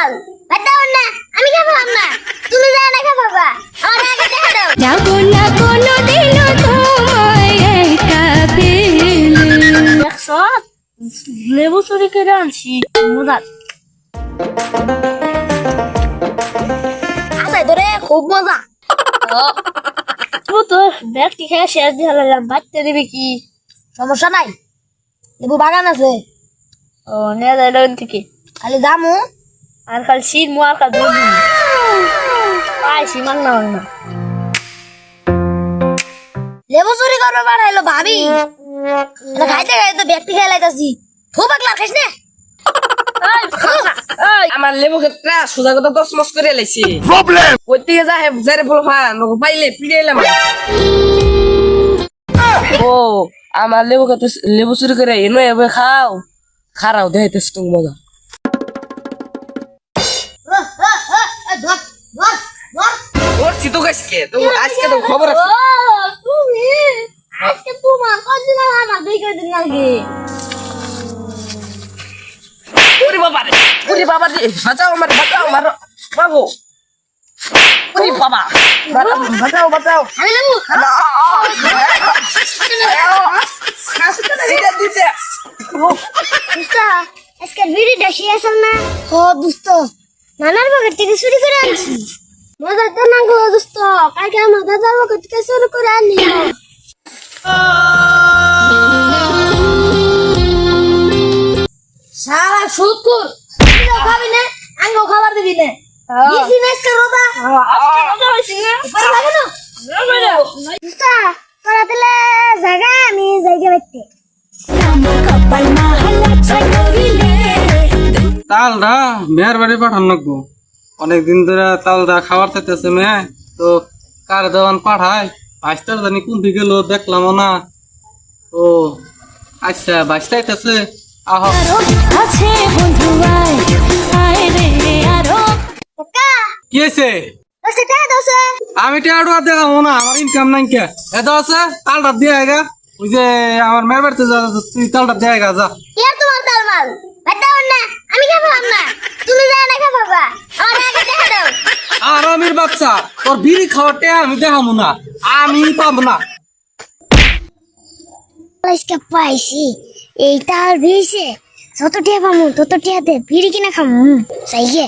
মাল ভাত দাও না আমি খাবো না তুমি যা না খাবো বাবা আমার আগে দেখা দাও যাবো না কোনো দিনও তোমায় একা ফেলে। দেখছো লেবু চুরি করে আনছি মজা আসাই ধরে খুব মজা ও তো ব্যাগটি খেয়ে শেষ দিয়ে হলাম বাচ্চা দেবে কি সমস্যা নাই লেবু বাগান আছে ও নিয়ে যায় লোন থেকে খালি জামু আর কাল শীত মো আর কাল দুধ পাইছি মাংনা মাংনা লেবু চুরি করবে বাড়াইলো ভাবি এটা খাইতে খাইতে তো ব্যক্তি খেয়ে লাইতাছি খুব আগলা খাইস না আমার লেবু ক্ষেত্রে সোজা কথা 10 মাস করে লাইছি প্রবলেম কইতে যা হে যারে বল হ্যাঁ নগো পাইলে পিড়াইলাম ও আমার লেবু ক্ষেত্রে লেবু চুরি করে এনো এবে খাও খারাও দেখাইতেছ তুমি মজা ওর সিতো গাছকে তো আজকে তো খবর আছে তুমি আজকে তোমার কদিন আমার দুই দিন লাগে ওরে বাবা রে বাঁচাও আমার বাবু ওরে বাবা বাঁচাও আমি লেবু দিতে দোস্ত আজকে ভিডিওটা শেষ না ও দোস্ত নানার পকেট থেকে চুরি করে আনছি মজা তো না গো দোস্ত কালকে আমার দাদার পকেট থেকে চুরি করে আনি সারা শুকুর খাবি না আঙ্গো খাবার দিবি না দিছি না আজকে রোদা মজা হয়েছে না পরে লাগে না দোস্ত তোরা দিলে জায়গা আমি জায়গা বাইতে কপাল না হালা চাকরিলে তালটা মেয়ের বাড়ি পাঠান লাগবো অনেকদিন ধরে তালটা খাবার চাইতেছে মেয়ে তো কার দেওয়ান পাঠায় বাইশটার জানি কোন দিকে গেল দেখলাম না ও আচ্ছা বাইশটা আইতেছে আহ আছে বন্ধু আয় রে আরো কাকা কি হয়েছে দোস্ত টাকা দোস্ত আমি টেয়ারু আর দেখাবো না আমার ইনকাম নাই কে এত আছে তালটা দিয়ে আয়গা ওই যে আমার মেয়ের বাড়িতে যা তুই তালটা দিয়ে আয়গা যা ইয়ার তোমার তালমাল ভাত দাও না আমি খাবো না তুমি যা না খাবো বাবা আমার আগে দেখা দাও আর আমির বাচ্চা তোর বিড়ি খাওয়াতে আমি দেখাবো না আমি পাবো না আজকে পাইছি এই তাল ভিজে যত টিয়া পামু তত টিয়া দে বিড়ি কিনা খামু চাইয়ে